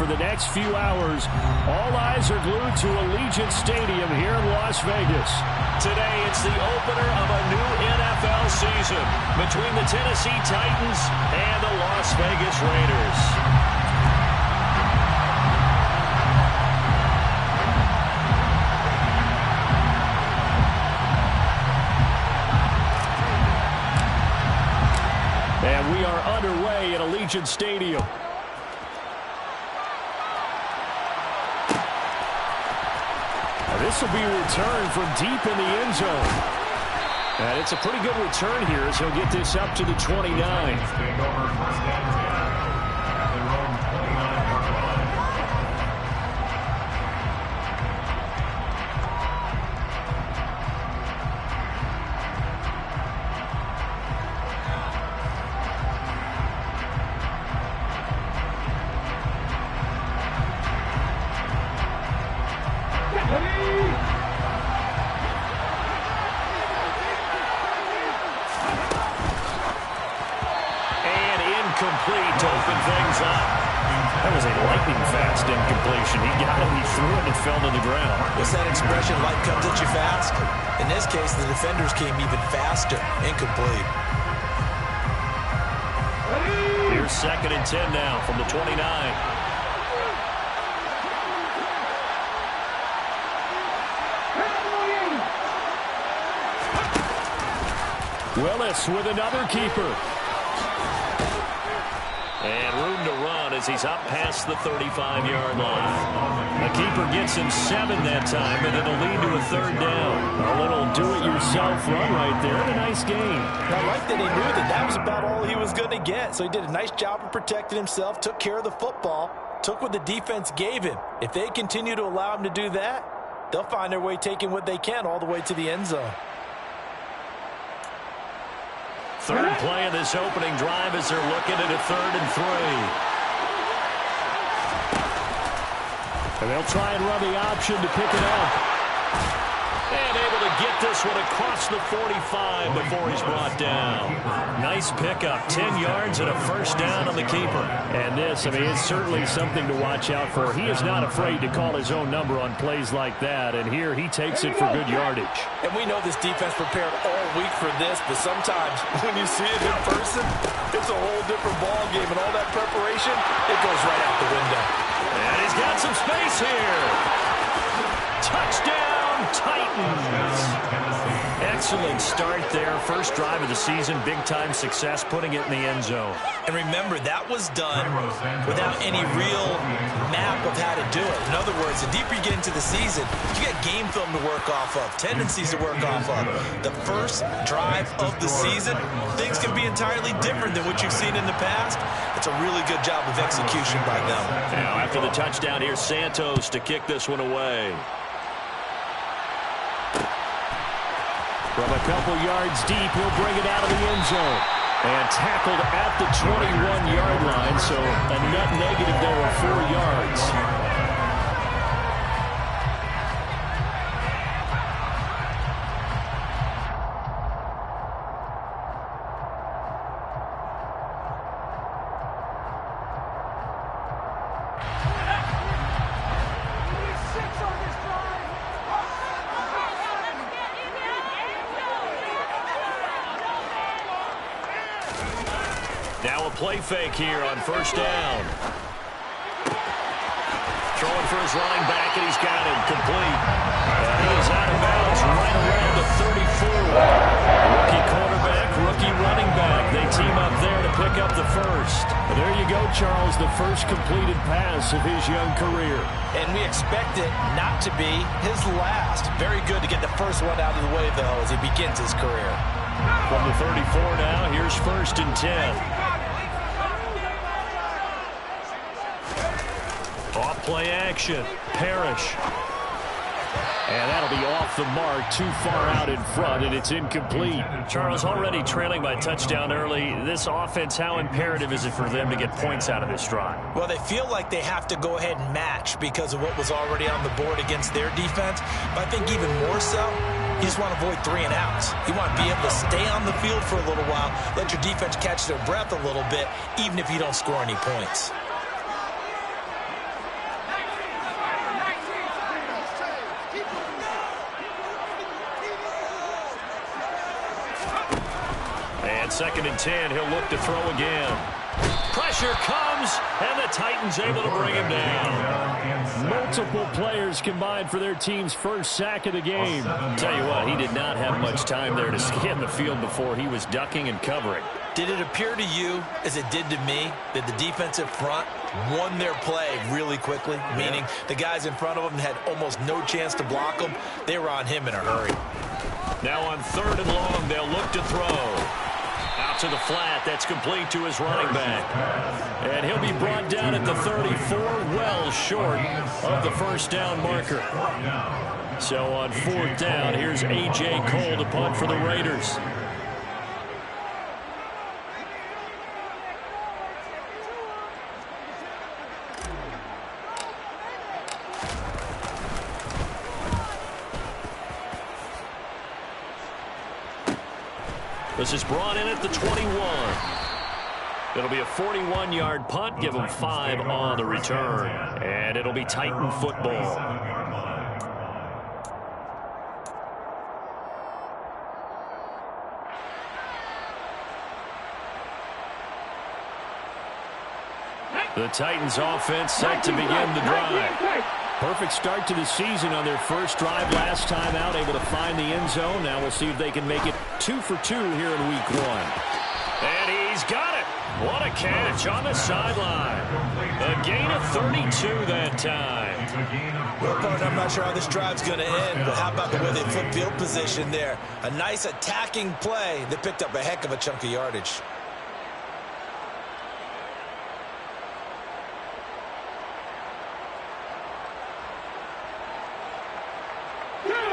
the next few hours, all eyes are glued to Allegiant Stadium here in Las Vegas. Today, it's the opener of a new NFL season between the Tennessee Titans and the Las Vegas Raiders. And we are underway at Allegiant Stadium. This will be a return from deep in the end zone. And it's a pretty good return here as he'll get this up to the 29. Complete to open things up. That was a lightning-fast incompletion. He got it, he threw it, and it fell to the ground. What's that expression, light comes at you fast? In this case, the defenders came even faster. Incomplete. Here's 2nd and 10 now from the 29. Willis with another keeper. And room to run as he's up past the 35-yard line. The keeper gets him 7 that time, and it'll lead to a 3rd down. A little do-it-yourself run right there, and a nice game. I like that he knew that was about all he was going to get, so he did a nice job of protecting himself, took care of the football, took what the defense gave him. If they continue to allow him to do that, they'll find their way taking what they can all the way to the end zone. 3rd play of this opening drive as they're looking at a 3rd and 3. And they'll try and run the option to pick it up. And able to get this one across the 45 before he's brought down. Nice pickup, 10 yards and a 1st down on the keeper. And this, it's certainly something to watch out for. He is not afraid to call his own number on plays like that, and here he takes it for good yardage. And we know this defense prepared all week for this, but sometimes when you see it in person, it's a whole different ball game, and all that preparation, it goes right out the window. And he's got some space here. Touchdown, Titans. Excellent start there. First drive of the season, big-time success, putting it in the end zone. And remember, that was done without any real map of how to do it. In other words, the deeper you get into the season, you got game film to work off of, tendencies to work off of. The first drive of the season, things can be entirely different than what you've seen in the past. It's a really good job of execution by them. Now, after the touchdown, here's Santos to kick this one away. From a couple yards deep, he'll bring it out of the end zone. And tackled at the 21-yard line, so a net negative there of 4 yards. Now a play fake here on 1st down. Throwing for his running back, and he's got him complete. And he is out of bounds right around the 34. Rookie quarterback, rookie running back. They team up there to pick up the 1st. And there you go, Charles, the first completed pass of his young career. And we expect it not to be his last. Very good to get the first one out of the way, though, as he begins his career. From the 34 now, here's 1st and 10. Off play action. Parrish. And that'll be off the mark, too far out in front, and it's incomplete. Charles, already trailing by touchdown early. This offense, how imperative is it for them to get points out of this drive? Well, they feel like they have to go ahead and match because of what was already on the board against their defense. But I think even more so, you just want to avoid 3 and outs. You want to be able to stay on the field for a little while, let your defense catch their breath a little bit, even if you don't score any points. 2nd and 10. He'll look to throw again. Pressure comes, and the Titans able to bring him down. Multiple players combined for their team's first sack of the game. Tell you what, he did not have much time there to scan the field before he was ducking and covering. Did it appear to you, as it did to me, that the defensive front won their play really quickly? Meaning the guys in front of them had almost no chance to block him. They were on him in a hurry. Now on 3rd and long, they'll look to throw. Out to the flat. That's complete to his running back. And he'll be brought down at the 34, well short of the first down marker. So on 4th down, here's A.J. Cole to punt for the Raiders. This is brought in at the 21. It'll be a 41-yard punt. Give them 5 on the return. And it'll be Titan football. The Titans offense set to begin the drive. Perfect start to the season on their first drive last time out, able to find the end zone. Now we'll see if they can make it 2 for 2 here in week 1. And he's got it. What a catch on the sideline. A gain of 32 that time. Well, partner, I'm not sure how this drive's going to end, but how about the way they flip field position there? A nice attacking play that picked up a heck of a chunk of yardage.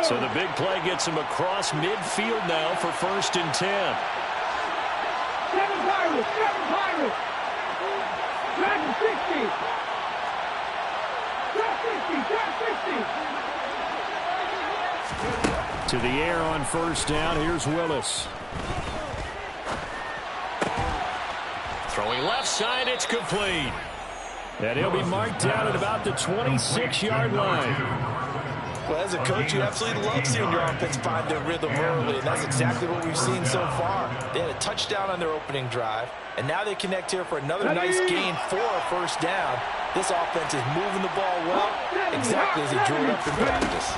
So the big play gets him across midfield now for 1st and 10. 7 Pirates, 7 Pirates. Madden 60. Top 60, top 60. To the air on 1st down. Here's Willis. Throwing left side, it's complete. And he'll be marked down at about the 26-yard line. Well, as a coach, you absolutely love seeing your offense find their rhythm early, and that's exactly what we've seen so far. They had a touchdown on their opening drive, and now they connect here for another nice gain for a 1st down. This offense is moving the ball well, exactly as he drew it up in practice.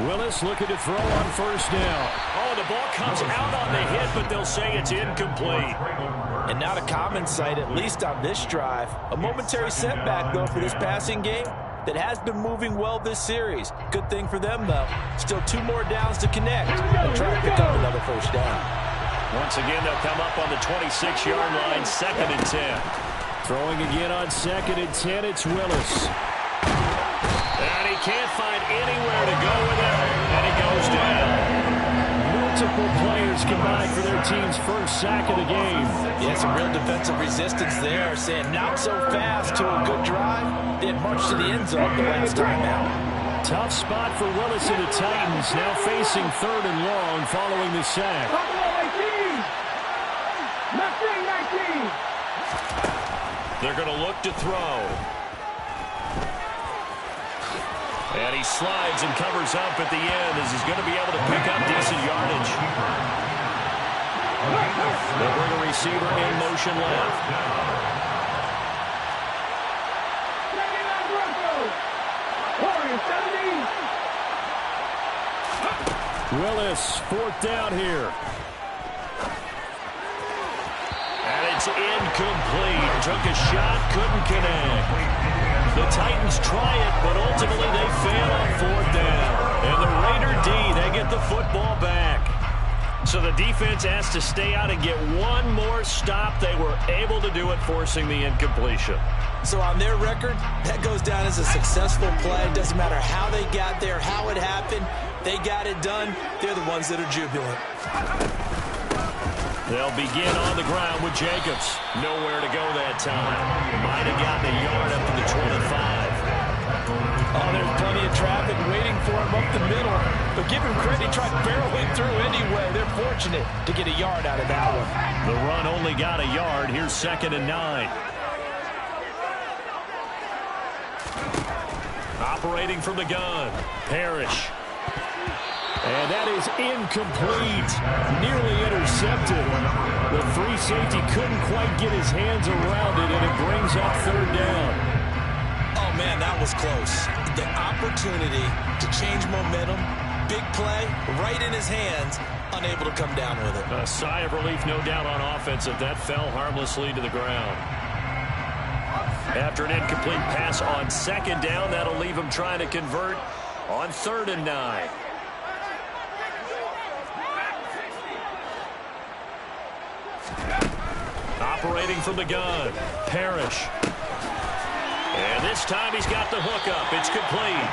Willis looking to throw on 1st down. Oh, the ball comes out on the hit, but they'll say it's incomplete. And not a common sight, at least on this drive. A momentary setback, though, for this passing game that has been moving well this series. Good thing for them, though. Still 2 more downs to connect and try to pick up another 1st down. Once again, they'll come up on the 26-yard line, 2nd and 10. Throwing again on 2nd and 10, it's Willis. And he can't find anywhere to go with it, and he goes down. Multiple players combined for their team's first sack of the game. Yeah, some real defensive resistance there, saying not so fast to a good drive. They had marched to the end zone the last time out. Tough spot for Willis and the Titans, now facing 3rd and long following the sack. They're going to look to throw. And he slides and covers up at the end as he's going to be able to pick up decent yardage. They'll bring a receiver in motion left. Willis, 4th down here. And it's incomplete. Took a shot, couldn't connect. The Titans try it, but ultimately they fail on 4th down. And the Raider D, they get the football back. So the defense has to stay out and get one more stop. They were able to do it, forcing the incompletion. So on their record, that goes down as a successful play. It doesn't matter how they got there, how it happened. They got it done. They're the ones that are jubilant. They'll begin on the ground with Jacobs. Nowhere to go that time. Might have gotten a yard up to the 25. Oh, there's plenty of traffic waiting for him up the middle. But give him credit, he tried barreling through anyway. They're fortunate to get a yard out of that one. The run only got a yard. Here's 2nd and 9. Operating from the gun, Parrish. And that is incomplete. Nearly intercepted. The free safety couldn't quite get his hands around it, and it brings up third down. Oh, man, that was close. The opportunity to change momentum, big play, right in his hands, unable to come down with it. A sigh of relief, no doubt, on offense if that fell harmlessly to the ground. After an incomplete pass on second down, that'll leave him trying to convert on 3rd and 9. Operating from the gun, Parrish. And this time he's got the hook up. It's complete.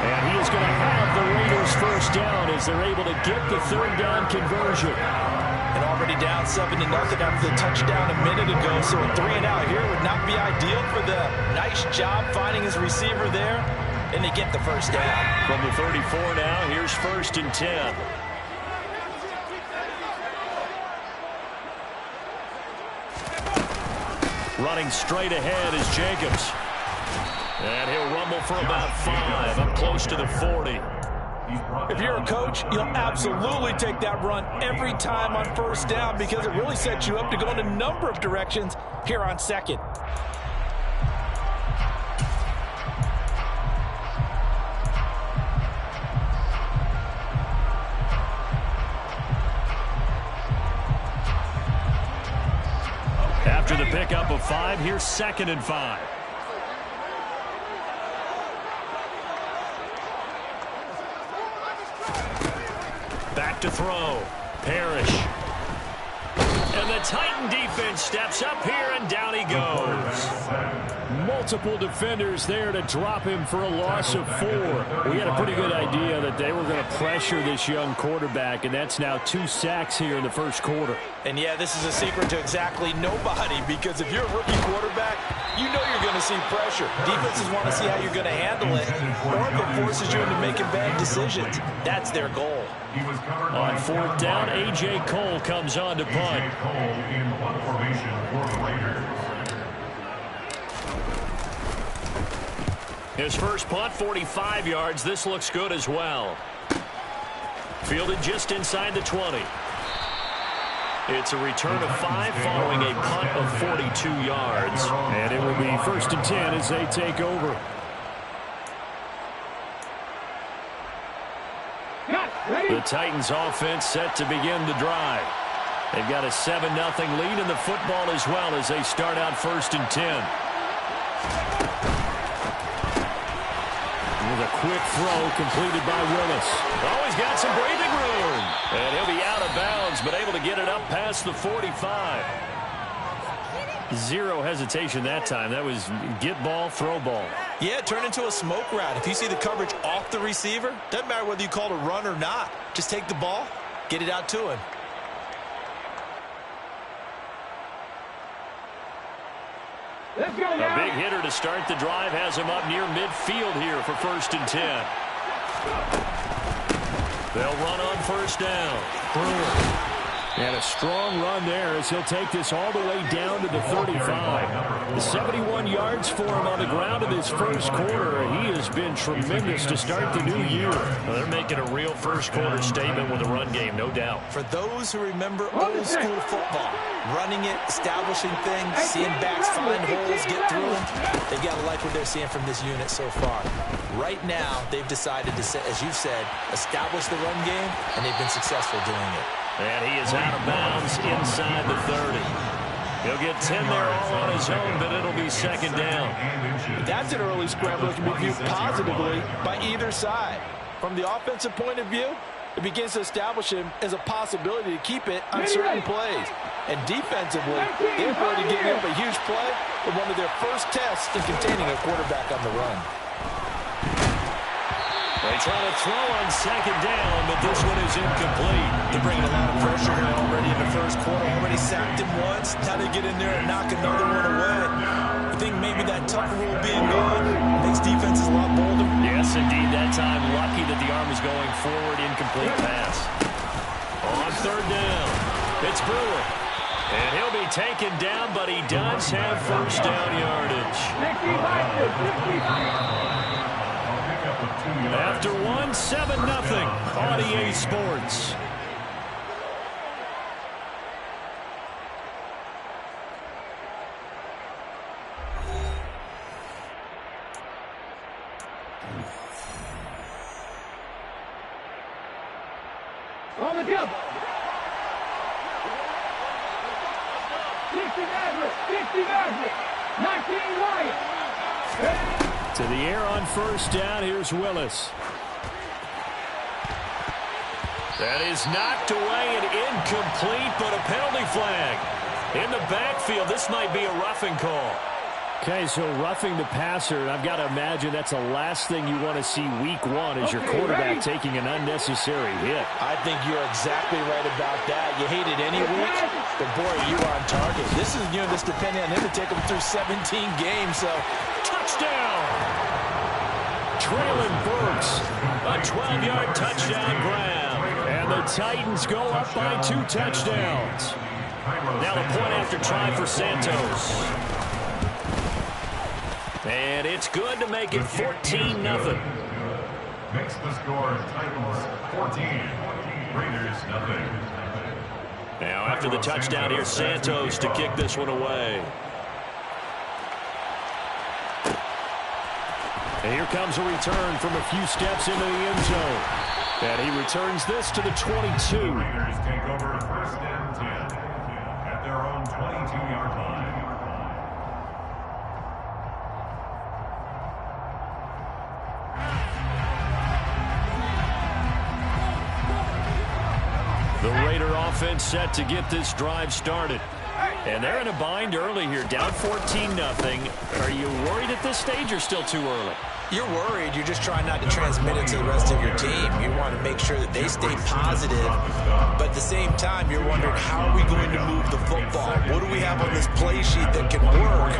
And he is going to have the Raiders first down as they're able to get the third down conversion. And already down 7-0 after the touchdown a minute ago. So a 3-and-out here would not be ideal for them. Nice job finding his receiver there. And they get the first down. From the 34 now, here's 1st and 10. Running straight ahead is Jacobs. And he'll rumble for about 5, up close to the 40. If you're a coach, you'll absolutely take that run every time on first down because it really sets you up to go in a number of directions here on 2nd. After the pickup of 5, here's 2nd and 5. Back to throw. Parrish. And the Titan defense steps up here, and down he goes. Multiple defenders there to drop him for a loss of 4. We had a pretty good idea that they were going to pressure this young quarterback, and that's now 2 sacks here in the first quarter. And, yeah, this is a secret to exactly nobody because if you're a rookie quarterback, you know you're going to see pressure. Defenses want to see how you're going to handle it, or if it forces you into making bad decisions. That's their goal. On 4th down, A.J. Cole comes on to punt. His first punt, 45 yards. This looks good as well. Fielded just inside the 20. It's a return of 5 following a punt of 42 yards. And it will be 1st and 10 as they take over. The Titans offense set to begin the drive. They've got a 7-0 lead in the football as well as they start out 1st and 10. With a quick throw completed by Willis. Oh, he's got some breathing room. And he'll be out of bounds, but able to get it up past the 45. Zero hesitation that time. That was get ball, throw ball. Yeah, it turned into a smoke route. If you see the coverage off the receiver, doesn't matter whether you call it a run or not. Just take the ball, get it out to him. Let's go A now. big hitter to start the drive has him up near midfield here for 1st and 10. They'll run on 1st down. Brewer. And a strong run there as he'll take this all the way down to the 35. 71 yards for him on the ground in this first quarter. He has been tremendous to start the new year. Well, they're making a real first quarter statement with a run game, no doubt. For those who remember old school football, running it, establishing things, seeing backs find holes, get through them, they've got to like what they're seeing from this unit so far. Right now, they've decided to, as you said, establish the run game, and they've been successful doing it. And he is out of bounds inside the 30. He'll get 10 there all on his own, but it'll be 2nd down. That's an early scramble that can be viewed positively by either side. From the offensive point of view, it begins to establish him as a possibility to keep it on certain plays. And defensively, they've already given up a huge play with one of their first tests in containing a quarterback on the run. They try to throw on 2nd down, but this one is incomplete. They're bringing a lot of pressure here already in the first quarter. Already sacked him once. Now they get in there and knock another one away. I think maybe that tuck rule being gone makes defenses a lot bolder. Yes, indeed. That time, lucky that the arm is going forward. Incomplete pass. On 3rd down, it's Brewer. And he'll be taken down, but he does have 1st down yardage. after one, 7-0 on EA Sports. On the jump. 60 Madden, 60 Madden, 19 Wyatt. To the air on first down. Here's Willis. That is knocked away and incomplete, but a penalty flag. In the backfield, this might be a roughing call. Okay, so roughing the passer, and I've got to imagine that's the last thing you want to see week one as your quarterback taking an unnecessary hit. I think you're exactly right about that. You hate it any week, but boy, are you on target. This is a unit that's depending on him to take them through 17 games, so Touchdown! Traylon Burks, a 12-yard touchdown grab. And the Titans go up by 2 touchdowns. Now the point after try for Santos. And it's good to make it 14-0. Makes the score Titans 14, Raiders 0. Now after the touchdown, here's Santos to kick this one away. And here comes a return from a few steps into the end zone. And he returns this to the 22. Raiders take over first and 10 at their own 22-yard line. The Raider offense set to get this drive started. And they're in a bind early here, down 14-0. Are you worried at this stage or still too early? you're worried. You're just trying not to transmit it to the rest of your team. You want to make sure that they stay positive, but at the same time, you're wondering, how are we going to move the football? What do we have on this play sheet that can work?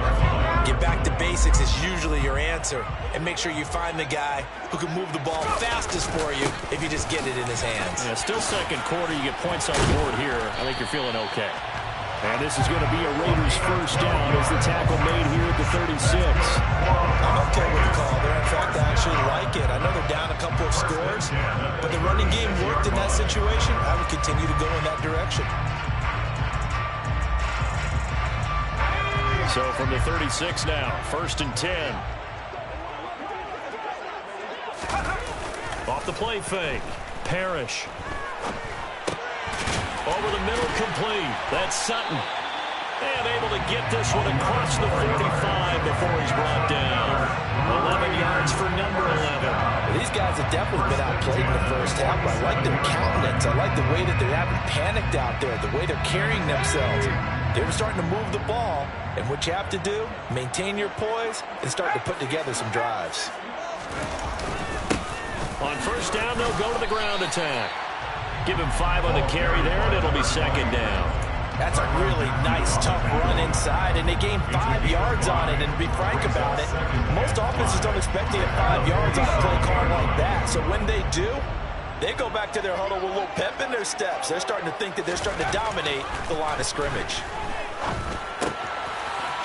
Get back to basics is usually your answer, and make sure you find the guy who can move the ball fastest for you if you just get it in his hands. Yeah, still second quarter. You get points on the board here. I think you're feeling okay. And this is going to be a Raiders first down as the tackle made here at the 36. I'm okay with the call there. In fact, I actually like it. I know they're down a couple of scores, but the running game worked in that situation. I would continue to go in that direction. So from the 36 now, 1st and 10. Off the play fake. Parrish. Over the middle, complete. That's Sutton. And able to get this one across the 45 before he's brought down. 11 yards for number 11. These guys have definitely been outplayed in the first half. I like their countenance. I like the way that they haven't panicked out there, the way they're carrying themselves. They were starting to move the ball, and what you have to do, maintain your poise and start to put together some drives. On first down, they'll go to the ground attack. Give him 5 on the carry there, and it'll be 2nd down. That's a really nice, tough run inside, and they gained 5 yards on it. And to be frank about it, most offenses don't expect to get 5 yards on a play call like that. So when they do, they go back to their huddle with a little pep in their steps. They're starting to think that they're starting to dominate the line of scrimmage.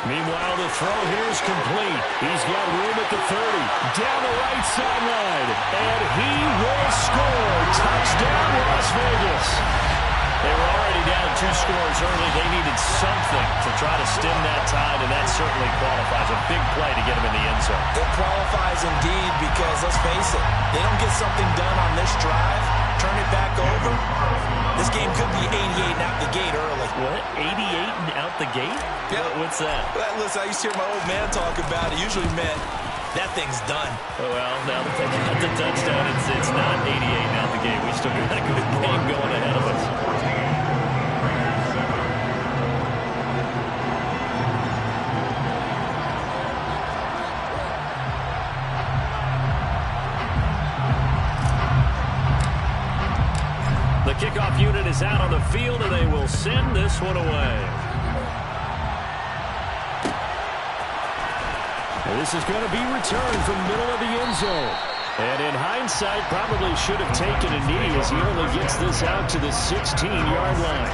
Meanwhile, the throw here is complete. He's got room at the 30. Down the right sideline. And he will score. Touchdown, Las Vegas. They were already down 2 scores early. They needed something to try to stem that tide, and that certainly qualifies. A big play to get him in the end zone. It qualifies indeed because, let's face it, they don't get something done on this drive, turn it back over, this game could be 88 and out the gate early. What? 88 and out the gate? Yeah. What's that? Well, listen, I used to hear my old man talk about it. Usually meant that thing's done. Well, now that they got the touchdown, it's not 88 and out the gate. We still got a good game going ahead of us. The kickoff unit is out on the field, and they will send this one away. And this is going to be returned from the middle of the end zone. And in hindsight, probably should have taken a knee as he only gets this out to the 16-yard line.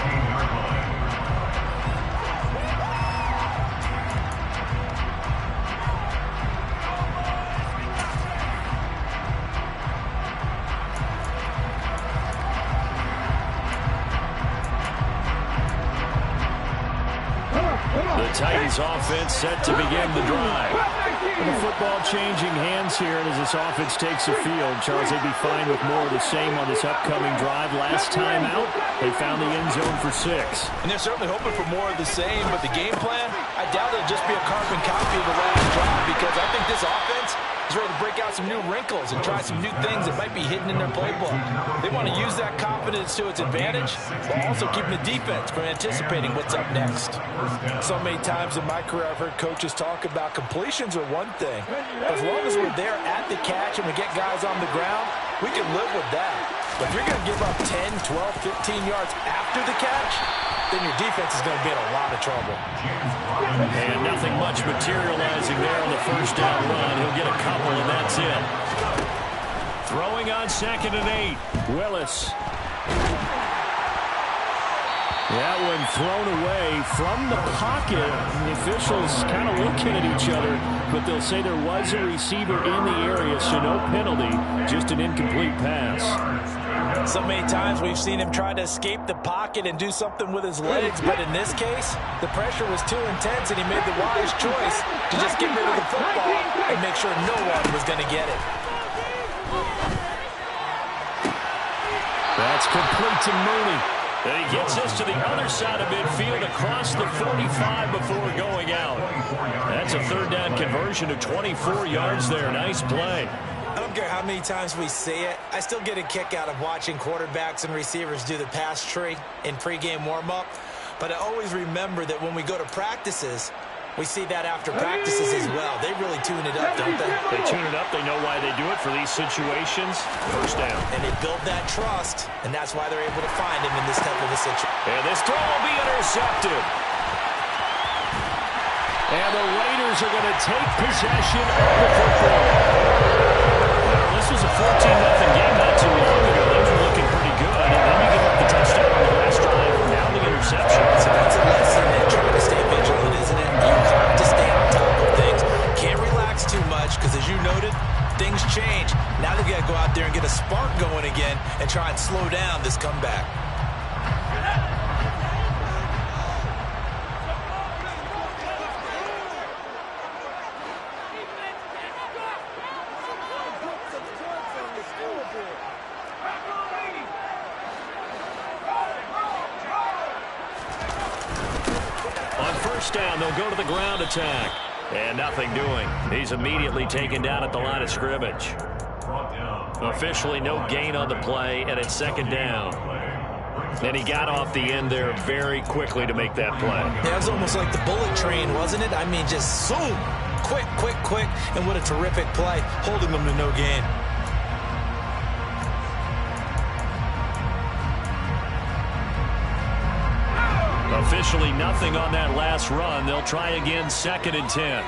Titans offense set to begin the drive. And the football changing hands here as this offense takes the field. Charles, they'd be fine with more of the same on this upcoming drive. Last time out, they found the end zone for 6. And they're certainly hoping for more of the same, but the game plan, I doubt it'll just be a carbon copy of the last drive, because I think this offense is ready to break out some new wrinkles and try some new things that might be hidden in their playbook. They want to use that confidence to its advantage, while also keeping the defense from anticipating what's up next. So many times in my career, I've heard coaches talk about completions are one thing, but as long as we're there at the catch and we get guys on the ground, we can live with that. But if you're going to give up 10, 12, 15 yards after the catch, then your defense is going to be in a lot of trouble. And nothing much materializing there on the first down run. He'll get a couple, and that's it. Throwing on 2nd and 8. Willis. That one thrown away from the pocket. The officials kind of looking at each other, but they'll say there was a receiver in the area, so no penalty, just an incomplete pass. So many times we've seen him try to escape the pocket and do something with his legs, but in this case, the pressure was too intense and he made the wise choice to just get rid of the football and make sure no one was going to get it. That's complete to Mooney. And he gets us to the other side of midfield across the 45 before going out. That's a 3rd down conversion of 24 yards there. Nice play. I don't care how many times we see it, I still get a kick out of watching quarterbacks and receivers do the pass tree in pregame warm-up. But I always remember that when we go to practices, we see that after practices as well. They really tune it up, don't they? They tune it up. They know why they do it for these situations. First down. And they build that trust, and that's why they're able to find him in this type of a situation. And this throw will be intercepted. And the Raiders are going to take possession of the football. This was a 14-0 game not too long ago. Those were looking pretty good. And then you give up the touchdown on the last drive. Now the interception. So that's a lesson in trying to stay vigilant, isn't it? You have to stay on top of things. Can't relax too much because, as you noted, things change. Now they've got to go out there and get a spark going again and try and slow down this comeback. Down, they'll go to the ground attack. And nothing doing. He's immediately taken down at the line of scrimmage. Officially no gain on the play, and it's 2nd down. And he got off the end there very quickly to make that play. Yeah, it was almost like the bullet train, wasn't it? I mean, just zoom. Quick, quick, quick. And what a terrific play, holding them to no gain. Officially nothing on that last run. They'll try again, 2nd and 10.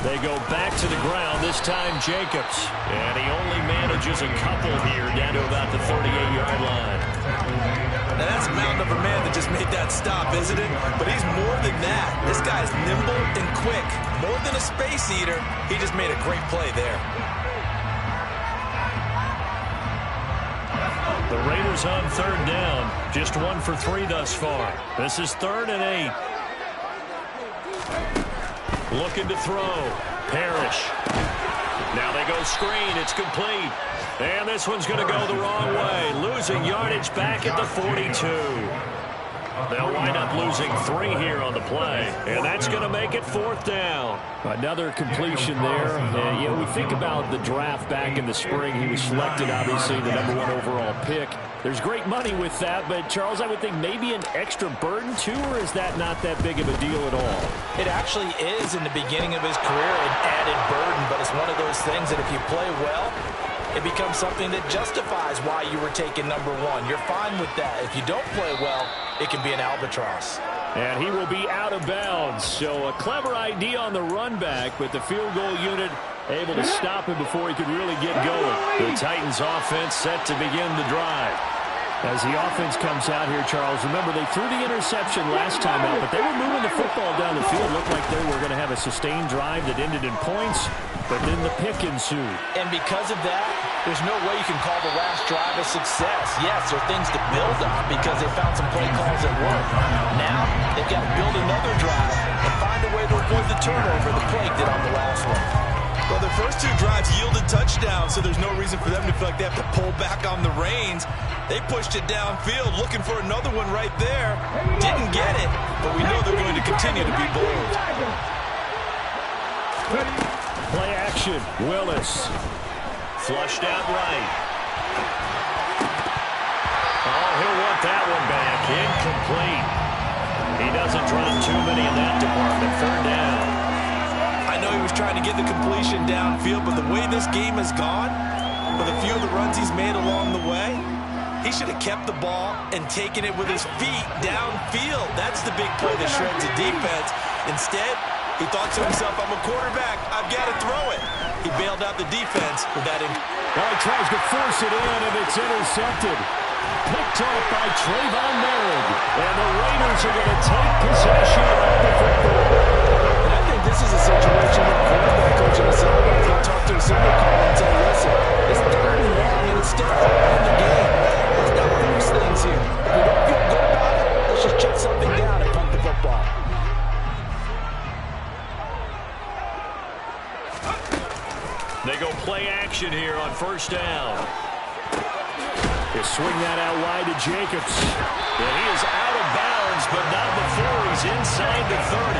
They go back to the ground, this time Jacobs. And he only manages a couple here down to about the 38-yard line. Now that's a mountain of a man that just made that stop, isn't it? But he's more than that. This guy's nimble and quick. More than a space eater, he just made a great play there. The Raiders on 3rd down. Just 1 for 3 thus far. This is 3rd and 8. Looking to throw. Parrish. Now they go screen. It's complete. And this one's going to go the wrong way. Losing yardage back at the 42. They'll wind up losing 3 here on the play. And that's going to make it 4th down. Another completion there. You know, we think about the draft back in the spring. He was selected, obviously, the #1 overall pick. There's great money with that, but, Charles, I would think maybe an extra burden, too, or is that not that big of a deal at all? It actually is in the beginning of his career an added burden, but it's one of those things that if you play well, it becomes something that justifies why you were taken #1. You're fine with that. If you don't play well, it can be an albatross. And he will be out of bounds. So a clever idea on the run back, but the field goal unit able to stop him before he could really get going. The Titans offense set to begin the drive. As the offense comes out here, Charles, remember they threw the interception last time out, but they were moving the football down the field. Looked like they were going to have a sustained drive that ended in points, but then the pick ensued. And because of that, There's no way you can call the last drive a success. Yes, there are things to build on because they found some play calls that work. Now, they've got to build another drive and find a way to avoid the turnover the play did on the last one. Well, their first two drives yielded touchdowns, so there's no reason for them to feel like they have to pull back on the reins. They pushed it downfield, looking for another one right there. Didn't get it, but we know they're going to continue to be bold. Play action. Willis. Flushed out right. Oh, he'll want that one back. Incomplete. He doesn't drop too many in that department. Third down. I know he was trying to get the completion downfield, but the way this game has gone, with a few of the runs he's made along the way, he should have kept the ball and taken it with his feet downfield. That's the big play that shreds the defense. Instead, he thought to himself, I'm a quarterback, I've got to throw it. He bailed out the defense with that. Well, he tries to force it in, and it's intercepted. Picked off by Trayvon Merritt. And the Raiders are going to take possession of the football. And I think this is a situation where quarterback coach on the sideline will talk to his signal caller and say, listen, it's 3rd and long, and it's still early in the game. Let's not force things here. If we don't feel good about it, let's just check something down and punt the football. They go play action here on first down. They swing that out wide to Jacobs. And he is out of bounds, but not before he's inside the 30.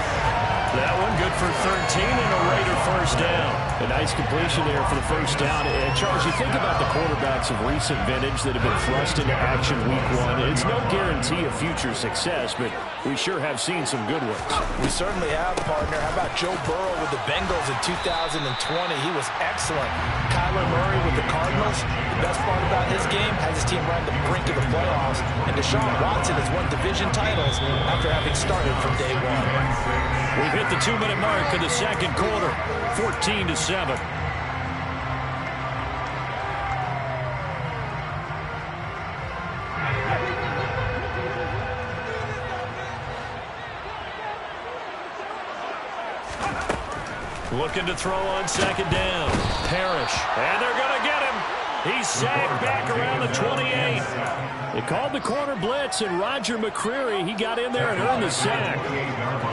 That one good for 13 and a Raider first down. A nice completion there for the first down. And Charles, you think about the quarterbacks of recent vintage that have been thrust into action week 1. It's no guarantee of future success, but we sure have seen some good ones. We certainly have, partner. How about Joe Burrow with the Bengals in 2020? He was excellent. Kyler Murray with the Cardinals. The best part about his game has his team right on the brink of the playoffs. And Deshaun Watson has won division titles after having started from day 1. We've hit the 2-minute mark of the second quarter, 14-7. Looking to throw on second down. Parrish. And they're going to get him. He's sacked back around the 28. They called the corner blitz, and Roger McCreary, he got in there and earned the sack.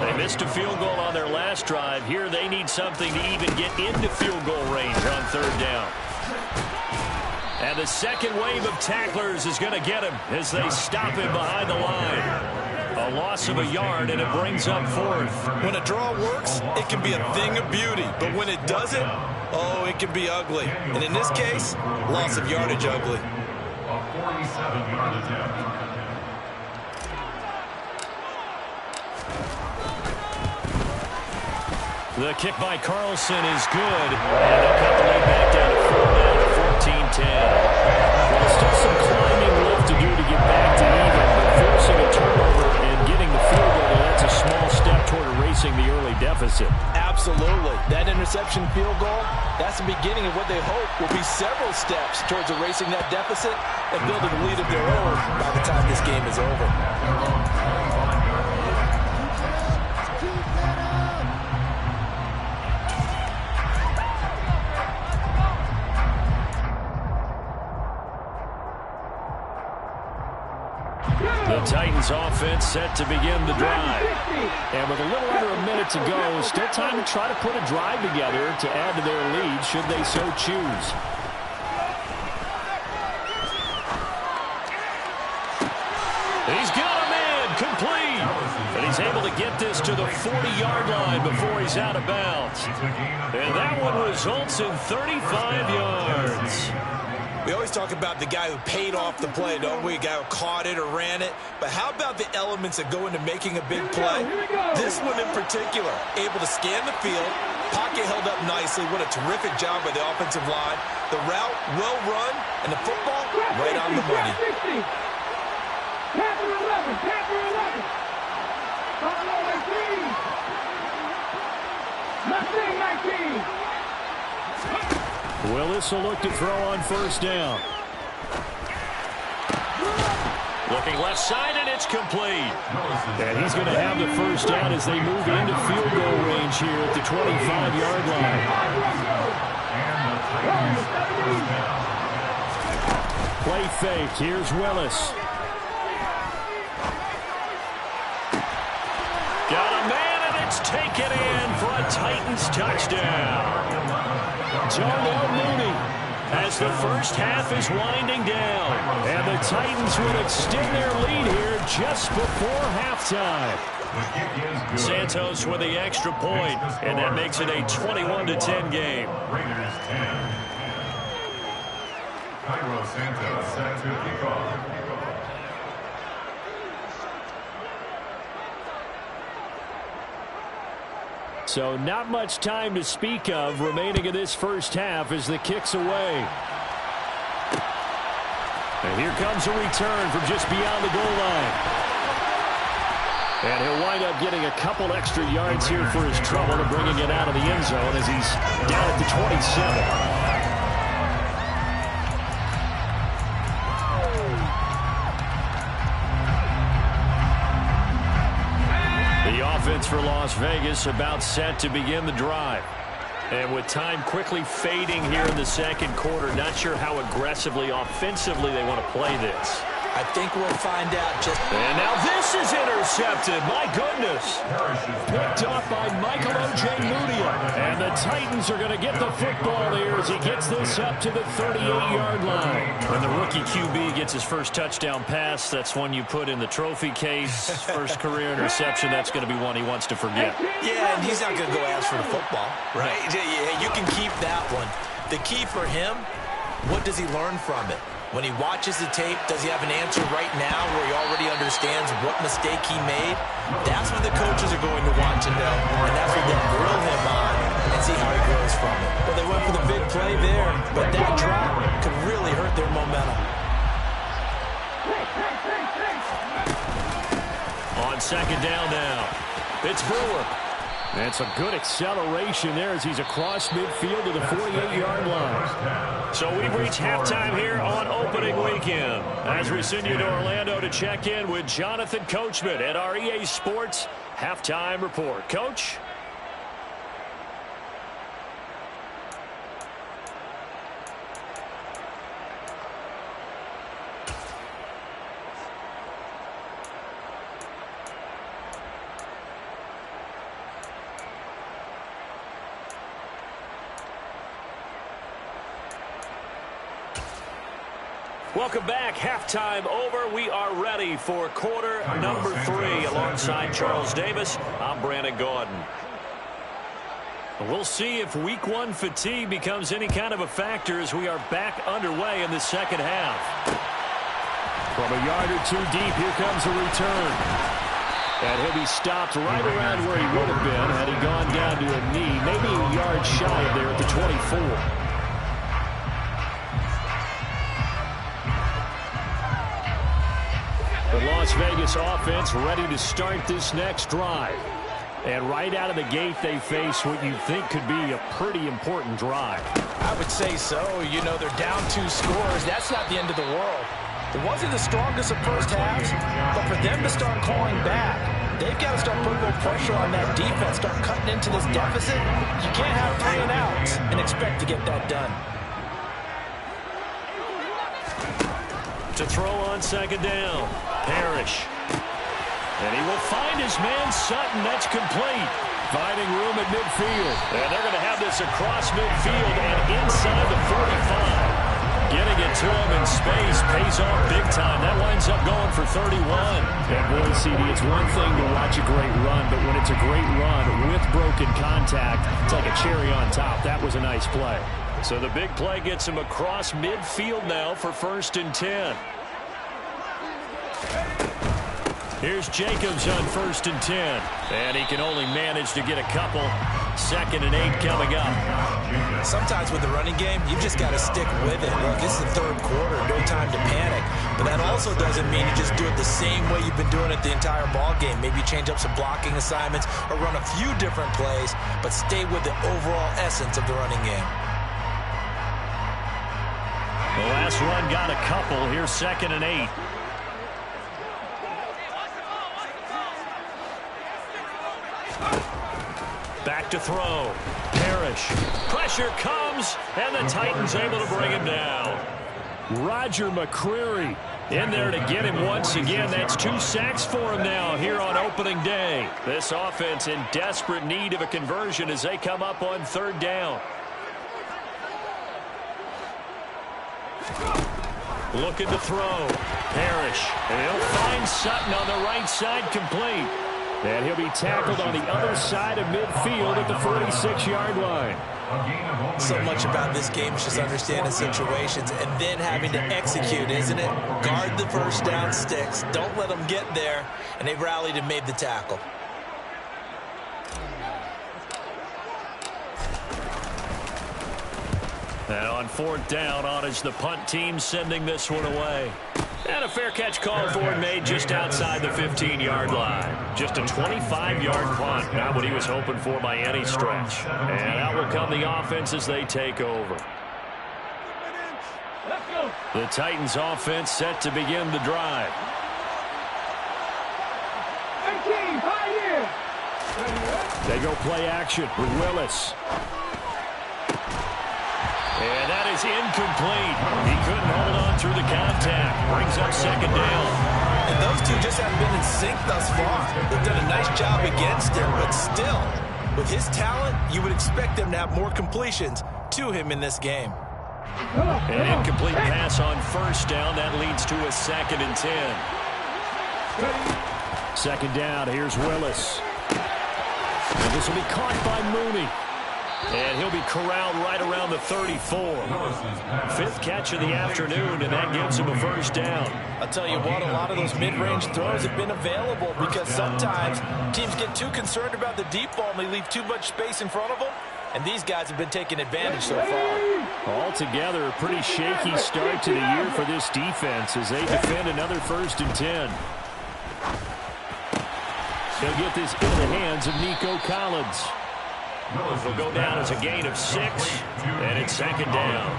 They missed a field goal on their last drive. Here they need something to even get into field goal range on third down. And the second wave of tacklers is going to get him as they stop him behind the line. A loss of a yard, and it brings up fourth. When a draw works, it can be a thing of beauty. But when it doesn't, oh, it can be ugly. And in this case, loss of yardage ugly. A 47-yard attempt. The kick by Carlson is good. And they'll cut the lead back down to 4 now, 14-10. Well, still some climbing left to do to get back to even, but forcing a turnover and getting the field goal, that's a small step toward erasing the early deficit. Absolutely. That interception field goal, that's the beginning of what they hope will be several steps towards erasing that deficit and building a lead of their own by the time this game is over. The Titans offense set to begin the drive. And with a little under a minute to go, still time to try to put a drive together to add to their lead should they so choose. He's got a man complete. And he's able to get this to the 40-yard line before he's out of bounds. And that one results in 35 yards. We always talk about the guy who paid off the play, don't we? A guy who caught it or ran it. But how about the elements that go into making a big play? This one in particular, able to scan the field, pocket held up nicely. What a terrific job by the offensive line. The route, well run, and the football, right on the money. Panther 11, Panther 11. Buffalo 19. 19. Willis will look to throw on first down. Looking left side, and it's complete. And he's going to have the first down as they move into field goal range here at the 25-yard line. And the Titans first down. Play fake. Here's Willis. Got a man, and it's taken in for a Titans touchdown. Darnell Mooney. As the first half is winding down. And the Titans will extend their lead here just before halftime. Santos with the extra point, and that makes it a 21-10 game. Raiders 10. Cairo Santos set to kick off. So not much time to speak of remaining in this first half as the kick's away. And here comes a return from just beyond the goal line. And he'll wind up getting a couple extra yards here for his trouble and bringing it out of the end zone as he's down at the 27. Offense for Las Vegas about set to begin the drive. And with time quickly fading here in the second quarter, not sure how aggressively, offensively they want to play this. I think we'll find out just... And now this is intercepted. My goodness. Picked off by Michael Ojemudia. And the Titans are going to get the football here as he gets this up to the 38-yard line. When the rookie QB gets his first touchdown pass, that's one you put in the trophy case. First career interception, that's going to be one he wants to forget. Yeah, and he's not going to go ask for the football, right? Yeah, you can keep that one. The key for him, what does he learn from it? When he watches the tape, does he have an answer right now where he already understands what mistake he made? That's what the coaches are going to want to know, and that's what they'll grill him on and see how he grows from it. Well, they went for the big play there, but that drop could really hurt their momentum. On second down now, it's Brewer. And some good acceleration there as he's across midfield to the 48-yard line. So we've reached halftime here on opening weekend. As we send you to Orlando to check in with Jonathan Coachman at our EA Sports Halftime Report. Coach? Welcome back. Halftime over. We are ready for quarter number 3. Alongside Charles Davis, I'm Brandon Gaudin. We'll see if week 1 fatigue becomes any kind of a factor as we are back underway in the second half. From a yard or two deep, here comes a return. And he'll be stopped right around where he would have been had he gone down to a knee, maybe a yard shy of there at the 24. The Las Vegas offense ready to start this next drive. And right out of the gate, they face what you think could be a pretty important drive. I would say so. You know, they're down 2 scores. That's not the end of the world. It wasn't the strongest of first halves, but for them to start clawing back, they've got to start putting a little pressure on that defense, start cutting into this deficit. You can't have 3 and outs and expect to get that done. To throw on second down, Parrish. And he will find his man Sutton. That's complete. Finding room at midfield. And they're going to have this across midfield and inside the 45. Getting it to him in space pays off big time. That winds up going for 31. And boy, CD, it's one thing to watch a great run, but when it's a great run with broken contact, it's like a cherry on top. That was a nice play. So the big play gets him across midfield now for 1st and 10. Here's Jacobs on 1st and 10. And he can only manage to get a couple. 2nd and 8 coming up. Sometimes with the running game, you've just got to stick with it. Look, it's the 3rd quarter, no time to panic. But that also doesn't mean you just do it the same way you've been doing it the entire ball game. Maybe change up some blocking assignments or run a few different plays, but stay with the overall essence of the running game. The last run got a couple. Here's 2nd and 8. Back to throw. Parrish. Pressure comes, and the Titans able to bring him down. Roger McCreary in there to get him once again. That's 2 sacks for him now here on opening day. This offense in desperate need of a conversion as they come up on 3rd down. Looking to throw. Parrish. And he'll find Sutton on the right side, complete. And he'll be tackled on the other side of midfield at the 46-yard line. So much about this game is just understanding situations and then having to execute, isn't it? Guard the first down sticks. Don't let them get there. And they rallied and made the tackle. And on 4th down, on is the punt team sending this one away. And a fair catch called for and made just outside the 15-yard line. Just a 25-yard punt. Not what he was hoping for by any stretch. And out will come the offense as they take over. The Titans offense set to begin the drive. They go play action with Willis. And that is incomplete. He couldn't hold on through the contact. Brings up 2nd down. And those two just haven't been in sync thus far. They've done a nice job against him, but still, with his talent, you would expect them to have more completions to him in this game. An incomplete pass on 1st down. That leads to a 2nd and 10. 2nd down. Here's Willis. And this will be caught by Mooney. And he'll be corralled right around the 34. 5th catch of the afternoon, and that gives him a 1st down. I'll tell you what, a lot of those mid-range throws have been available because sometimes teams get too concerned about the deep ball and they leave too much space in front of them. And these guys have been taking advantage so far. Altogether, a pretty shaky start to the year for this defense as they defend another 1st and 10. They'll get this into the hands of Nico Collins. Will go down as a gain of 6, and it's 2nd down.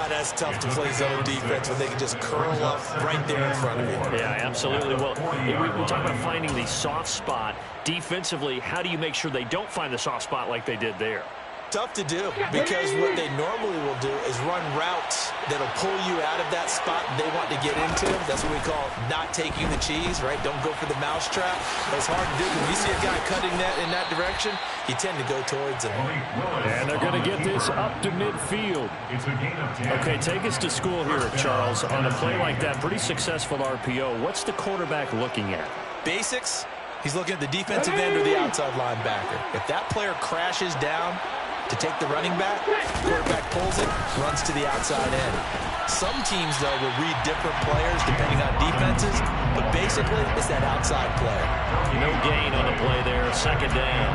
That's tough to play zone defense when they can just curl up right there in front of you. Yeah, absolutely. Well, we talk about finding the soft spot. Defensively, how do you make sure they don't find the soft spot like they did there? Tough to do because what they normally will do is run routes that'll pull you out of that spot they want to get into. That's what we call not taking the cheese, right? Don't go for the mousetrap. That's hard to do because when you see a guy cutting that in that direction, you tend to go towards him. And they're going to get this up to midfield. Okay, take us to school here, Charles. On a play like that, pretty successful RPO. What's the quarterback looking at? Basics. He's looking at the defensive end or the outside linebacker. If that player crashes down to take the running back, quarterback pulls it, runs to the outside end. Some teams, though, will read different players depending on defenses, but basically it's that outside player. No gain on the play there, 2nd down.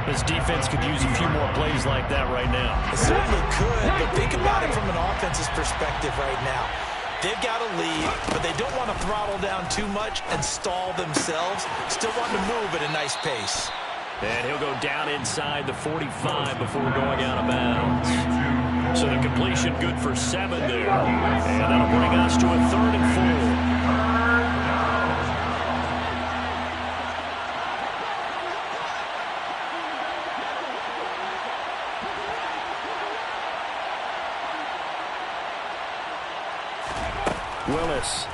This defense could use a few more plays like that right now. It certainly could, but think about it from an offense's perspective right now. They've got a lead, but they don't want to throttle down too much and stall themselves. Still want to move at a nice pace. And he'll go down inside the 45 before going out of bounds. So the completion good for 7 there. And that'll bring us to a 3rd and 4. Willis.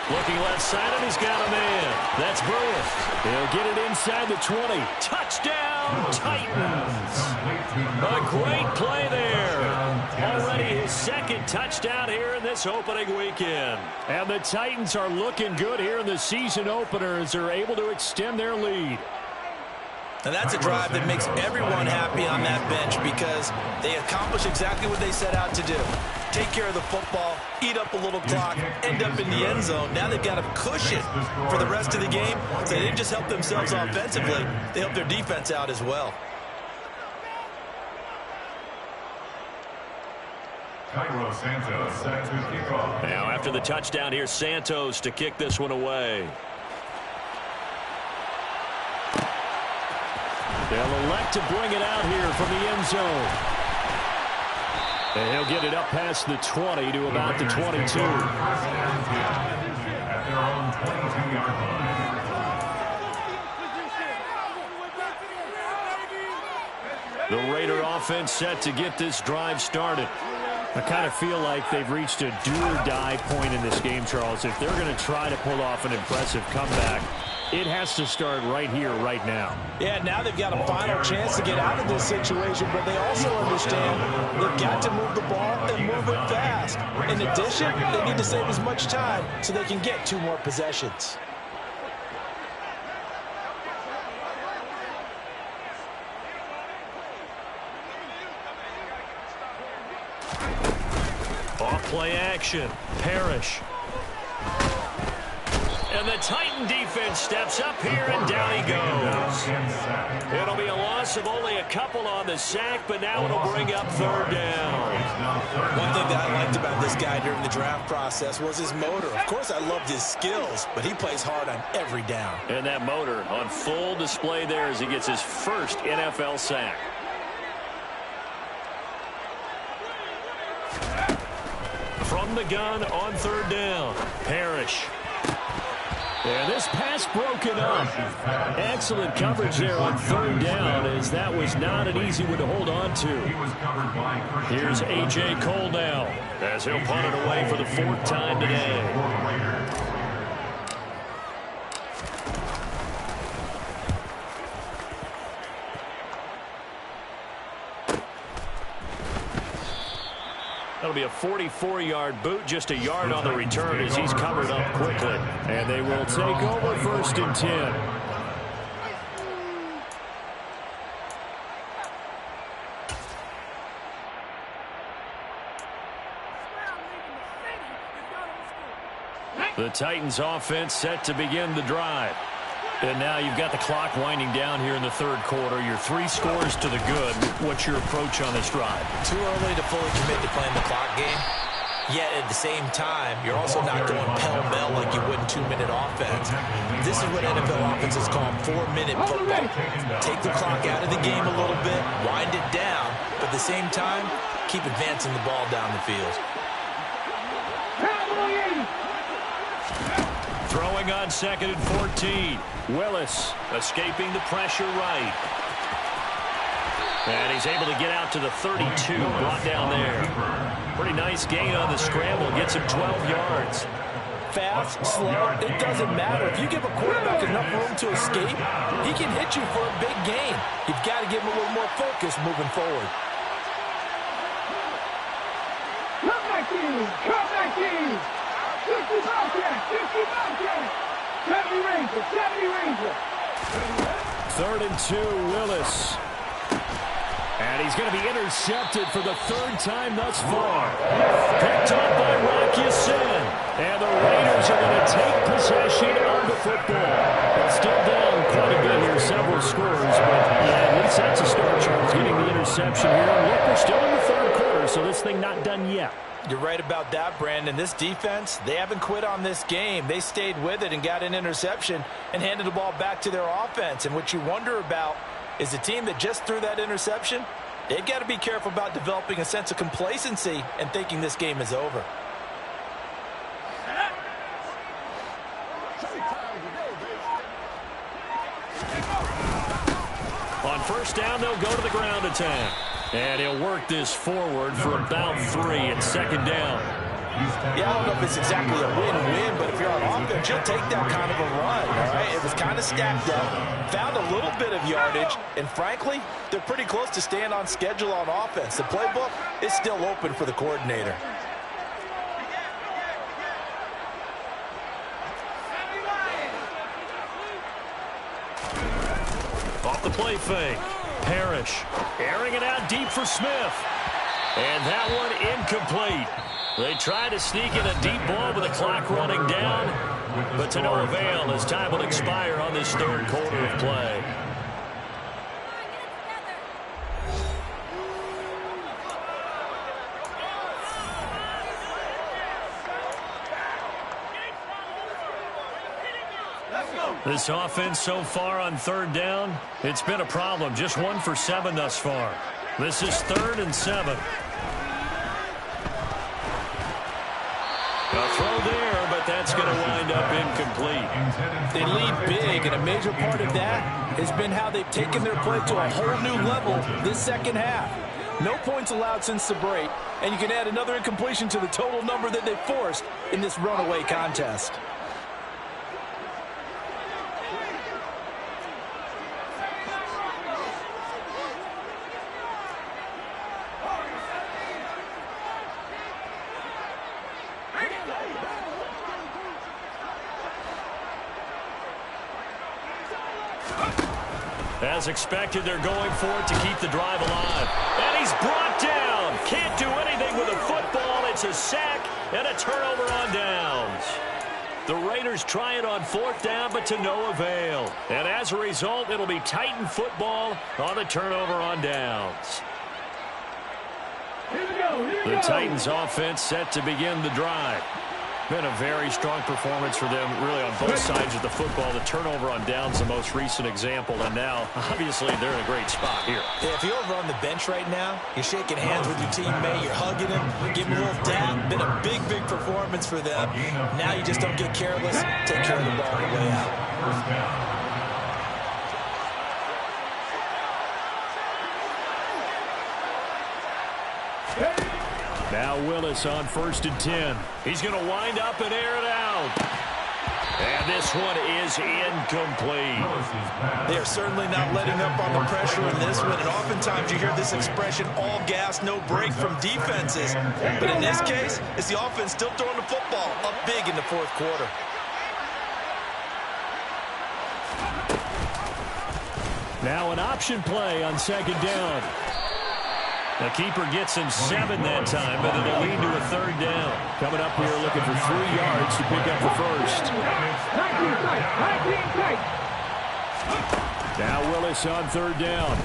Looking left side, and he's got a man. That's Brewer. He'll get it inside the 20. Touchdown, Titans. A great play there. Already his 2nd touchdown here in this opening weekend. And the Titans are looking good here in the season opener as they're able to extend their lead. And that's a drive that makes everyone happy on that bench because they accomplish exactly what they set out to do. Take care of the football, eat up a little clock, end up in the end zone. Now they've got a cushion for the rest of the game. So they didn't just help themselves offensively, they helped their defense out as well. Now after the touchdown, here's Santos to kick this one away. They'll elect to bring it out here from the end zone. And he'll get it up past the 20 to about the 22. At their own 22-yard line. The Raider offense set to get this drive started. I kind of feel like they've reached a do-or-die point in this game, Charles. If they're going to try to pull off an impressive comeback, it has to start right here, right now. Yeah, now they've got a final chance to get out of this situation, but they also understand they've got to move the ball and move it fast. In addition, they need to save as much time so they can get 2 more possessions. Off-play action. Parrish. And the Titan defense steps up here, and down he goes. It'll be a loss of only a couple on the sack, but now it'll bring up 3rd down. One thing that I liked about this guy during the draft process was his motor. Of course, I loved his skills, but he plays hard on every down. And that motor on full display there as he gets his first NFL sack. From the gun on 3rd down. Parrish. And this pass broken up. Excellent coverage there on 3rd down, as that was not an easy one to hold on to. Here's A.J. Cole now, as he'll punt it away for the 4th time today. That'll be a 44-yard boot, just a yard on the return as he's covered up quickly. And they will take over 1st and 10. The Titans offense set to begin the drive. And now you've got the clock winding down here in the 3rd quarter. Your 3 scores to the good. What's your approach on this drive? Too early to fully commit to playing the clock game. Yet at the same time, you're also not going pell-mell like you would in 2-minute offense. This is what NFL offenses call 4-minute football. Take the clock out of the game a little bit, wind it down, but at the same time, keep advancing the ball down the field. Throwing on 2nd and 14. Willis escaping the pressure right. And he's able to get out to the 32, brought down there. Pretty nice gain on the scramble, gets him 12 yards. Fast, slow, it doesn't matter. If you give a quarterback enough room to escape, he can hit you for a big gain. You've got to give him a little more focus moving forward. Come back in! Come back in! 50 Bobcat! 50 Bobcat! 70 Ranger! 70 Ranger! 3rd and 2, Willis. And he's going to be intercepted for the 3rd time thus far. Picked up by Rock Ya-Sin. And the Raiders are going to take possession of the football. They're still down quite a bit here, several scores. But yeah, at least that's a start, Charles, getting the interception here. And look, we're still in the 3rd quarter, so this thing not done yet. You're right about that, Brandon. This defense, they haven't quit on this game. They stayed with it and got an interception and handed the ball back to their offense. And what you wonder about is the team that just threw that interception, they've got to be careful about developing a sense of complacency and thinking this game is over. On 1st down, they'll go to the ground attack. And he'll work this forward for about 3 and 2nd down. Yeah, I don't know if it's exactly a win-win, but if you're on offense, you'll take that kind of a run, all right? It was kind of stacked up, found a little bit of yardage, and frankly, they're pretty close to staying on schedule on offense. The playbook is still open for the coordinator. Off the play fake. Parrish airing it out deep for Smith. And that one incomplete. They tried to sneak in a deep ball with the clock running down, but to no avail as time will expire on this 3rd quarter of play. This offense so far on 3rd down, it's been a problem. Just 1 for 7 thus far. This is 3rd and 7. A throw there, but that's going to wind up incomplete. They lead big, and a major part of that has been how they've taken their play to a whole new level this 2nd half. No points allowed since the break, and you can add another incompletion to the total number that they forced in this runaway contest. As expected, they're going for it to keep the drive alive. And he's brought down. Can't do anything with a football. It's a sack and a turnover on downs. The Raiders try it on 4th down, but to no avail. And as a result, it'll be Titan football on the turnover on downs. The Titans offense set to begin the drive. Been a very strong performance for them, really, on both sides of the football. The turnover on downs, the most recent example, and now, obviously, they're in a great spot here. Yeah, if you're over on the bench right now, you're shaking hands with your teammate, you're hugging him, giving him a little dab. Been a big, big performance for them. Now you just don't get careless. Take care of the ball on the way out. First down. Now Willis on 1st and 10. He's going to wind up and air it out. And this one is incomplete. They are certainly not letting up on the pressure in this one. And oftentimes you hear this expression, all gas, no break from defenses. But in this case, it's the offense still throwing the football up big in the 4th quarter. Now an option play on 2nd down. The keeper gets him 7 that time, but it'll lead to a 3rd down. Coming up here looking for 3 yards to pick up the first. Now Willis on 3rd down.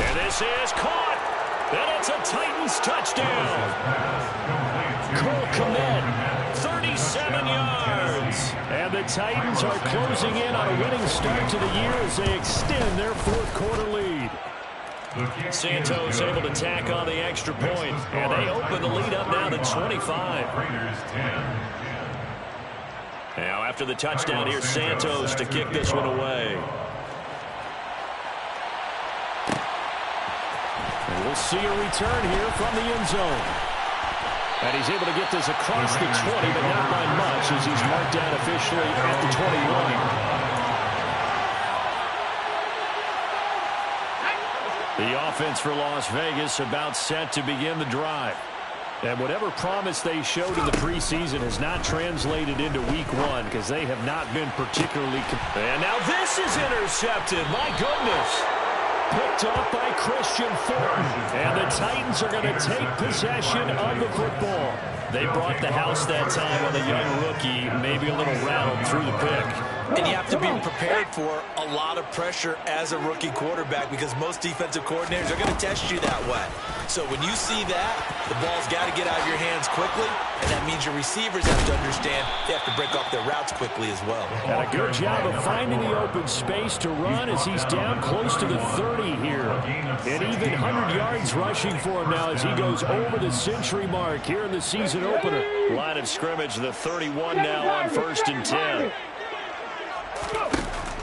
And this is caught. And it's a Titans touchdown. Cole Kmet, 37 yards. And the Titans are closing in on a winning start to the year as they extend their 4th quarter lead. Santos able to tack on the extra point, and they open the lead up now to 25. Now after the touchdown, here's Santos to kick this one away. And we'll see a return here from the end zone. And he's able to get this across the 20, but not by much as he's marked down officially at the 21. The offense for Las Vegas about set to begin the drive. And whatever promise they showed in the preseason has not translated into week 1 because they have not been particularly... And now this is intercepted. My goodness. Picked up by Christian Thornton. And the Titans are going to take possession of the football. They brought the house that time on the young rookie, maybe a little rattled through the pick. And you have to be prepared for a lot of pressure as a rookie quarterback because most defensive coordinators are going to test you that way. So when you see that, the ball's got to get out of your hands quickly, and that means your receivers have to understand they have to break off their routes quickly as well. And a good job of finding the open space to run as he's down close to the 30 here. And even 100 yards rushing for him now as he goes over the century mark here in the season opener. Line of scrimmage, the 31 now on 1st and 10.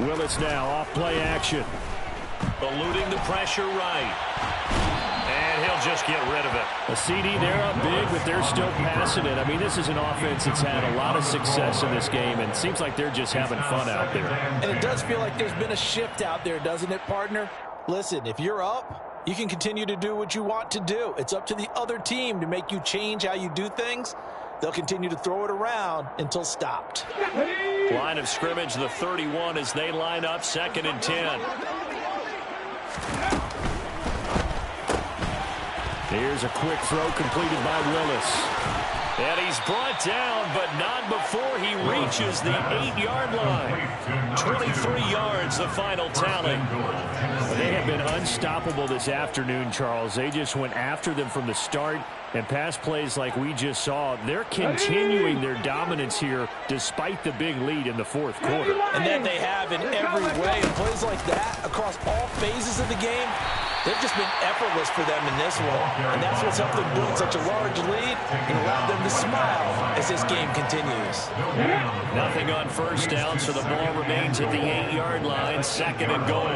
Willis now off play action. Eluding the pressure right. And he'll just get rid of it. A CD, they're up big, but they're still passing it. I mean, this is an offense that's had a lot of success in this game, and it seems like they're just having fun out there. And it does feel like there's been a shift out there, doesn't it, partner? Listen, if you're up, you can continue to do what you want to do. It's up to the other team to make you change how you do things. They'll continue to throw it around until stopped. Line of scrimmage, the 31 as they line up 2nd and 10. Here's a quick throw completed by Willis. And he's brought down, but not before he reaches the 8-yard line. 23 yards, the final tally. They have been unstoppable this afternoon, Charles. They just went after them from the start. And pass plays like we just saw, they're continuing their dominance here despite the big lead in the 4th quarter. And that they have in every way. And plays like that across all phases of the game, They've just been effortless for them in this one, and that's what's helped them build such a large lead and allowed them to smile as this game continues. Nothing on first down, so the ball remains at the 8-yard line, 2nd and goal.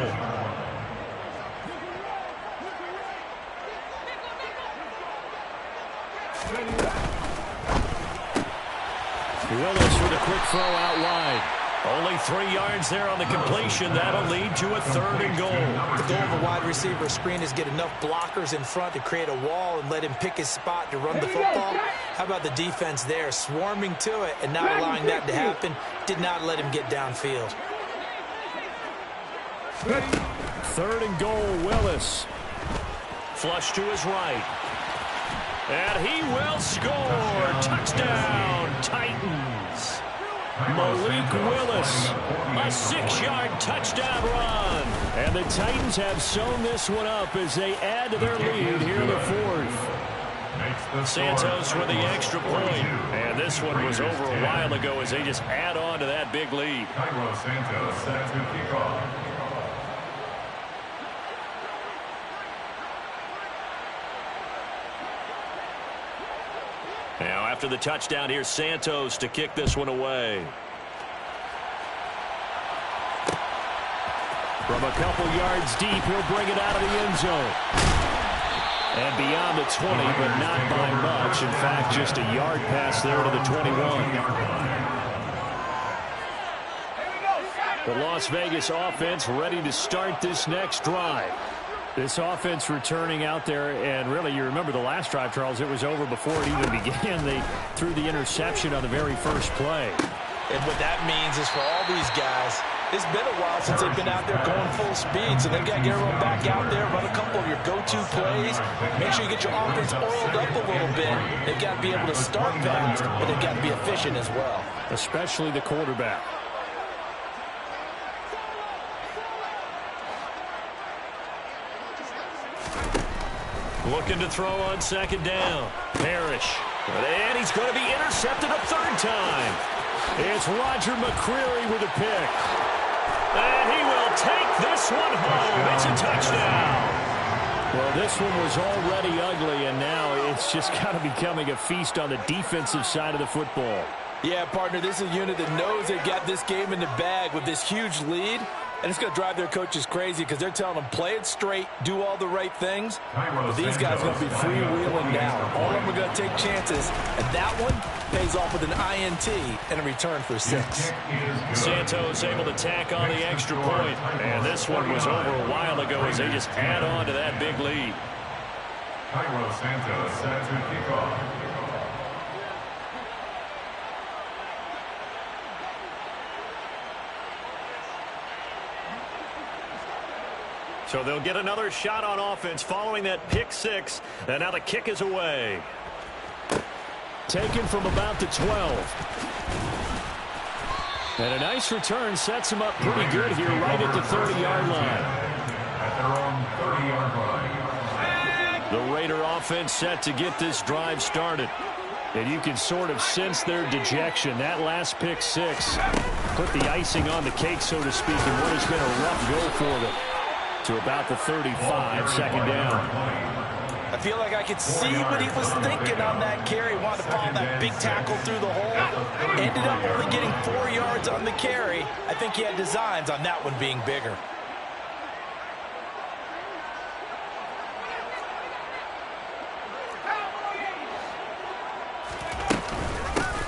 Willis with a quick throw out wide. Only 3 yards there on the completion. That'll lead to a 3rd and goal. The goal of a wide receiver screen is get enough blockers in front to create a wall and let him pick his spot to run the football. How about the defense there, swarming to it and not allowing that to happen? Did not let him get downfield. 3rd and goal, Willis. Flush to his right. And he will score. Touchdown, Titans. Malik Willis, a 6-yard touchdown run. And the Titans have sewn this one up as they add to their lead here in the 4th. Santos with the extra point. And this one was over a while ago as they just add on to that big lead. Santos set to kick off. Now after the touchdown, here's Santos to kick this one away. From a couple yards deep, he'll bring it out of the end zone. And beyond the 20, but not by much. In fact, just a yard pass there to the 21. The Las Vegas offense ready to start this next drive. This offense returning out there, and really, you remember the last drive, Charles, it was over before it even began. They threw the interception on the very first play. And what that means is for all these guys, it's been a while since they've been out there going full speed, so they've got to get everyone back out there, run a couple of your go-to plays, make sure you get your offense oiled up a little bit. They've got to be able to start fast, but they've got to be efficient as well. Especially the quarterback. Looking to throw on 2nd down. Parrish. And he's going to be intercepted a 3rd time. It's Roger McCreary with a pick. And he will take this one home. It's a touchdown. Well, this one was already ugly, and now it's just kind of becoming a feast on the defensive side of the football. Yeah, partner, this is a unit that knows they've got this game in the bag with this huge lead. And it's going to drive their coaches crazy because they're telling them, play it straight, do all the right things. But these guys are going to be freewheeling now. All of them are going to take chances. And that one pays off with an INT and a return for 6. Santos able to tack on the extra point. And this one was over a while ago as they just add on to that big lead. Cairo Santos set to kick off. So they'll get another shot on offense following that pick 6. And now the kick is away. Taken from about the 12. And a nice return sets him up pretty good here right at the 30-yard line. At their own 30-yard line. The Raider offense set to get this drive started. And you can sort of sense their dejection. That last pick 6 put the icing on the cake, so to speak, in what has been a rough go for them. To about the 35, 2nd down. I feel like I could see what he was thinking on that carry. Wanted to follow that big tackle through the hole. Ended up only getting 4 yards on the carry. I think he had designs on that one being bigger.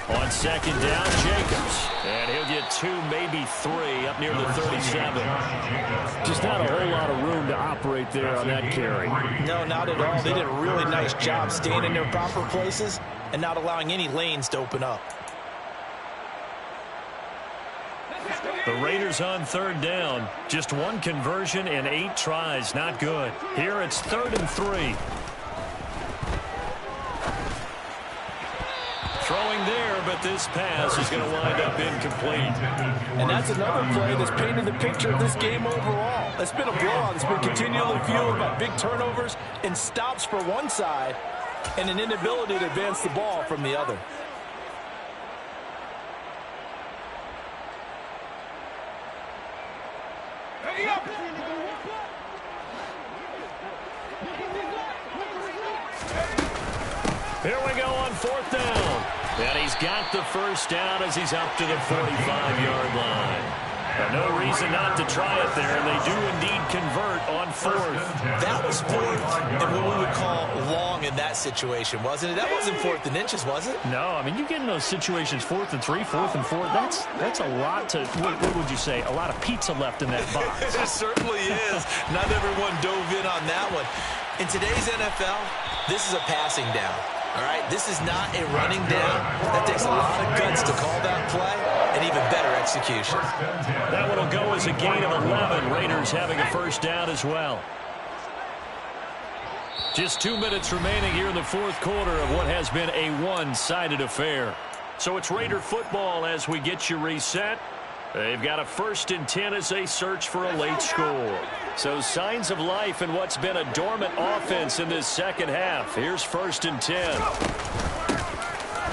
On 2nd down, Jacobs. And he'll get 2, maybe 3 up near the 37. Just not a whole lot of room to operate there on that carry. No, not at all. They did a really nice job staying in their proper places and not allowing any lanes to open up. The Raiders on 3rd down. Just 1 conversion and 8 tries. Not good. Here it's 3rd and 3. Throwing there, but this pass is going to wind up incomplete. And that's another play that's painted the picture of this game overall. It's been a blowout. It's been continually fueled by big turnovers and stops for one side and an inability to advance the ball from the other. Here we go on 4th down. And he's got the first down as he's up to the 45-yard line. No reason not to try it there, and they do indeed convert on 4th. That was 4th and what we would call long in that situation, wasn't it? That wasn't 4th and inches, was it? No, I mean, you get in those situations 4th and 3, 4th and 4. That's a lot to, what would you say, a lot of pizza left in that box. It certainly is. Not everyone dove in on that one. In today's NFL, this is a passing down. All right, this is not a running down. That takes a lot of guts to call that play, and even better execution. That one will go as a gain of 11. Raiders having a first down as well. Just 2 minutes remaining here in the 4th quarter of what has been a one-sided affair. So it's Raider football as we get you reset. They've got a 1st and 10 as they search for a late score. So signs of life in what's been a dormant offense in this second half. Here's 1st and 10.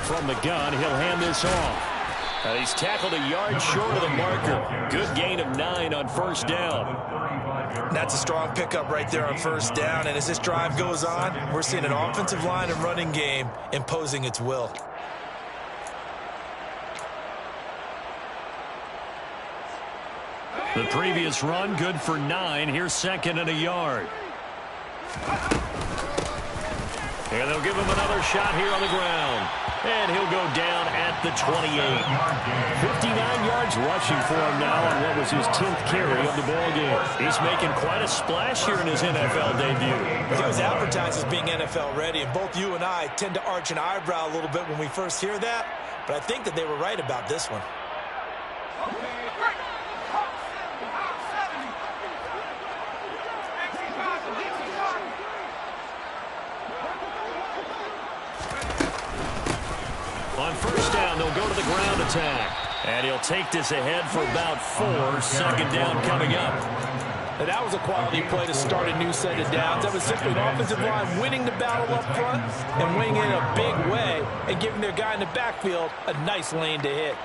From the gun, he'll hand this off. He's tackled a yard short of the marker. Good gain of 9 on 1st down. That's a strong pickup right there on 1st down. And as this drive goes on, we're seeing an offensive line and running game imposing its will. The previous run, good for 9. Here's 2nd and a yard. And they'll give him another shot here on the ground. And he'll go down at the 28. 59 yards rushing for him now on what was his 10th carry of the ballgame. He's making quite a splash here in his NFL debut. He was advertised as being NFL ready, and both you and I tend to arch an eyebrow a little bit when we first hear that. But I think that they were right about this one. On 1st down, they'll go to the ground attack. And he'll take this ahead for about 4. 2nd down coming up. And that was a quality play to start a new set of downs. That was simply an offensive line winning the battle up front and winning in a big way and giving their guy in the backfield a nice lane to hit.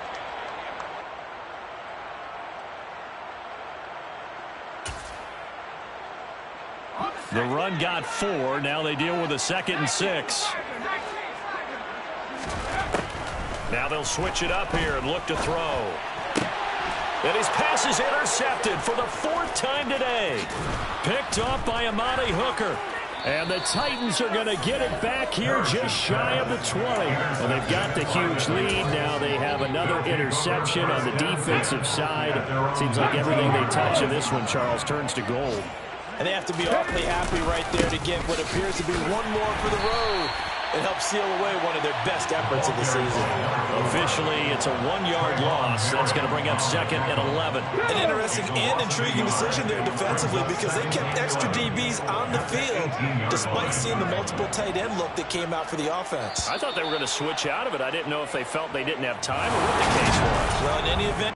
The run got 4. Now they deal with a 2nd and 6. Now they'll switch it up here and look to throw. And his pass is intercepted for the 4th time today. Picked off by Amani Hooker. And the Titans are going to get it back here just shy of the 20. Well, they've got the huge lead. Now they have another interception on the defensive side. Seems like everything they touch in this one, Charles, turns to gold. And they have to be awfully happy right there to get what appears to be one more for the road. It helps seal away one of their best efforts of the season. Officially, it's a 1-yard loss. That's going to bring up 2nd and 11. An interesting and intriguing decision there defensively because they kept extra DBs on the field despite seeing the multiple tight end look that came out for the offense. I thought they were going to switch out of it. I didn't know if they felt they didn't have time or what the case was. Well, in any event,